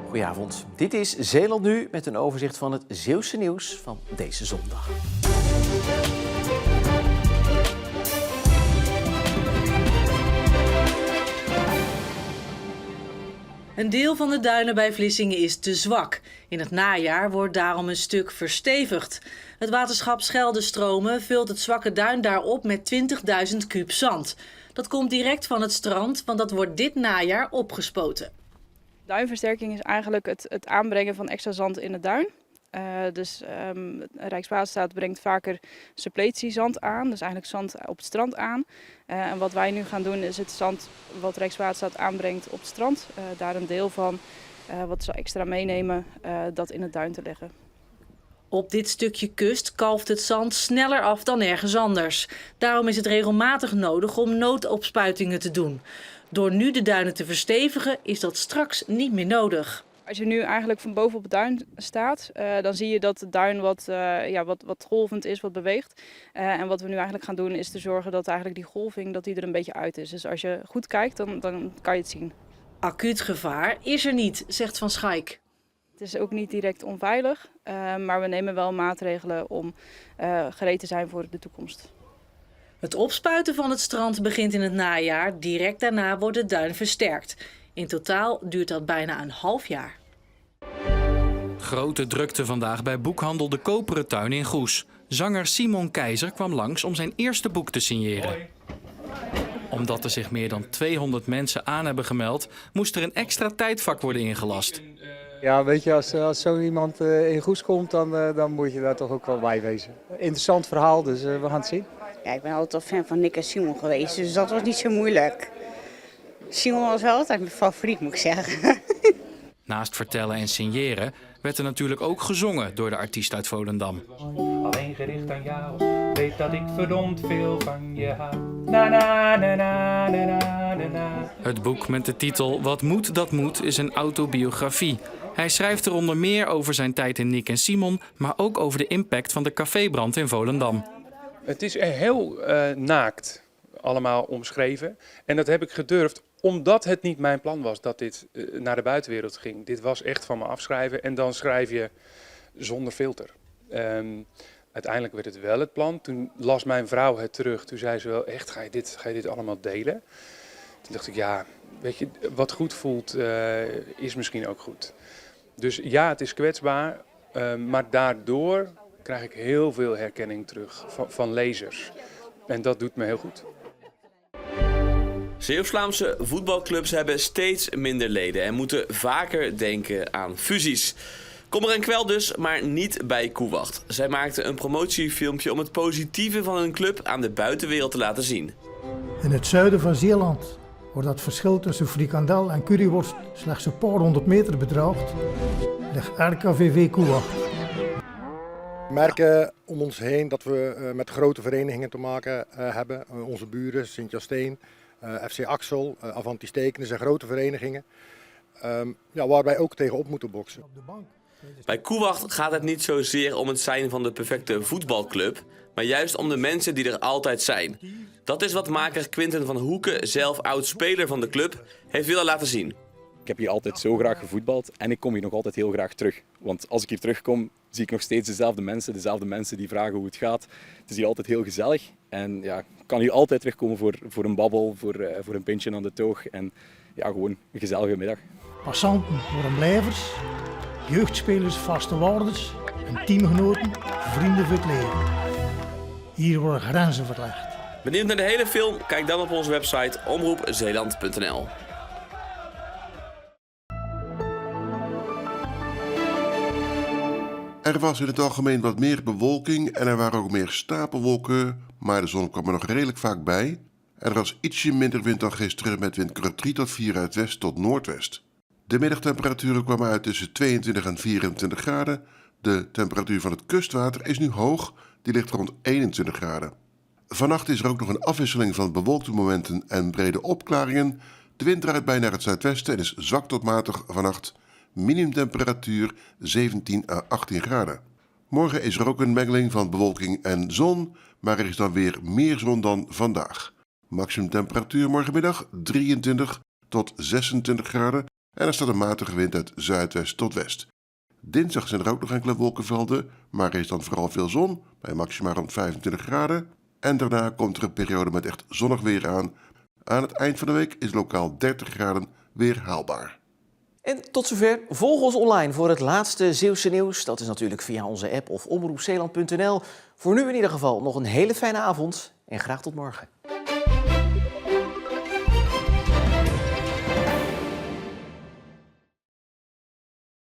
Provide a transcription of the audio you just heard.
Goedenavond, dit is Zeeland Nu met een overzicht van het Zeeuwse nieuws van deze zondag. Een deel van de duinen bij Vlissingen is te zwak. In het najaar wordt daarom een stuk verstevigd. Het waterschap Scheldestromen vult het zwakke duin daarop met 20.000 kuub zand. Dat komt direct van het strand, want dat wordt dit najaar opgespoten. Duinversterking is eigenlijk het aanbrengen van extra zand in het duin. Rijkswaterstaat brengt vaker suppletiezand aan, dus eigenlijk zand op het strand aan. En wat wij nu gaan doen is het zand wat Rijkswaterstaat aanbrengt op het strand, daar een deel van wat ze extra meenemen, dat in het duin te leggen. Op dit stukje kust kalft het zand sneller af dan ergens anders. Daarom is het regelmatig nodig om noodopspuitingen te doen. Door nu de duinen te verstevigen is dat straks niet meer nodig. Als je nu eigenlijk van boven op het duin staat, dan zie je dat de duin wat golvend is, wat beweegt. En wat we nu eigenlijk gaan doen is te zorgen dat eigenlijk die golving dat die er een beetje uit is. Dus als je goed kijkt, dan kan je het zien. Acuut gevaar is er niet, zegt Van Schaik. Het is ook niet direct onveilig, maar we nemen wel maatregelen om gereed te zijn voor de toekomst. Het opspuiten van het strand begint in het najaar. Direct daarna wordt de duin versterkt. In totaal duurt dat bijna een half jaar. Grote drukte vandaag bij boekhandel De Koperen Tuin in Goes. Zanger Simon Keizer kwam langs om zijn eerste boek te signeren. Hoi. Omdat er zich meer dan 200 mensen aan hebben gemeld, moest er een extra tijdvak worden ingelast. Ja, weet je, als zo iemand in Goes komt, dan moet je daar toch ook wel bij wezen. Interessant verhaal, dus we gaan het zien. Ja, ik ben altijd al fan van Nick en Simon geweest, dus dat was niet zo moeilijk. Simon was wel altijd mijn favoriet, moet ik zeggen. Naast vertellen en signeren werd er natuurlijk ook gezongen door de artiest uit Volendam. Alleen gericht aan jou, weet dat ik verdomd veel van je hou. Na na na na na na na. Het boek met de titel Wat moet, dat moet is een autobiografie. Hij schrijft er onder meer over zijn tijd in Nick en Simon, maar ook over de impact van de cafébrand in Volendam. Het is heel naakt allemaal omschreven en dat heb ik gedurfd omdat het niet mijn plan was dat dit naar de buitenwereld ging. Dit was echt van me afschrijven en dan schrijf je zonder filter. Uiteindelijk werd het wel het plan. Toen las mijn vrouw het terug. Toen zei ze wel, echt, ga je dit allemaal delen? Toen dacht ik, ja, weet je, wat goed voelt is misschien ook goed. Dus ja, het is kwetsbaar, maar daardoor krijg ik heel veel herkenning terug van lezers. En dat doet me heel goed. Zeeuws-Vlaamse voetbalclubs hebben steeds minder leden en moeten vaker denken aan fusies. Kommer en kwel dus, maar niet bij Koewacht. Zij maakten een promotiefilmpje om het positieve van hun club aan de buitenwereld te laten zien. In het zuiden van Zeeland wordt het verschil tussen frikandel en curryworst slechts een paar 100 meter bedraagt, ligt RKVV Koewacht. We merken om ons heen dat we met grote verenigingen te maken hebben. Onze buren, Sint-Jasteen, FC Axel, Avanti Stekenen zijn grote verenigingen. Waar wij ook tegenop moeten boksen. Bij Koewacht gaat het niet zozeer om het zijn van de perfecte voetbalclub, maar juist om de mensen die er altijd zijn. Dat is wat maker Quinten van Hoeken, zelf oud-speler van de club, heeft willen laten zien. Ik heb hier altijd zo graag gevoetbald en ik kom hier nog altijd heel graag terug. Want als ik hier terugkom, zie ik nog steeds dezelfde mensen die vragen hoe het gaat. Het is hier altijd heel gezellig en ja, ik kan hier altijd terugkomen voor een babbel, voor een pintje aan de toog en ja, gewoon een gezellige middag. Passanten worden blijvers, jeugdspelers vaste waardes en teamgenoten vrienden voor het leven. Hier worden grenzen verlegd. Benieuwd naar de hele film? Kijk dan op onze website omroepzeeland.nl. Er was in het algemeen wat meer bewolking en er waren ook meer stapelwolken, maar de zon kwam er nog redelijk vaak bij. Er was ietsje minder wind dan gisteren met windkracht 3 tot 4 uit west tot noordwest. De middagtemperaturen kwamen uit tussen 22 en 24 graden. De temperatuur van het kustwater is nu hoog, die ligt rond 21 graden. Vannacht is er ook nog een afwisseling van bewolkte momenten en brede opklaringen. De wind draait bij naar het zuidwesten en is zwak tot matig vannacht. Minimumtemperatuur 17 à 18 graden. Morgen is er ook een mengeling van bewolking en zon, maar er is dan weer meer zon dan vandaag. Maximumtemperatuur morgenmiddag 23 tot 26 graden En er staat een matige wind uit zuidwest tot west. Dinsdag zijn er ook nog enkele wolkenvelden, maar er is dan vooral veel zon, bij maxima rond 25 graden. En daarna komt er een periode met echt zonnig weer aan. Aan het eind van de week is lokaal 30 graden weer haalbaar. En tot zover. Volg ons online voor het laatste Zeeuwse nieuws. Dat is natuurlijk via onze app of omroepzeeland.nl. Voor nu in ieder geval nog een hele fijne avond en graag tot morgen.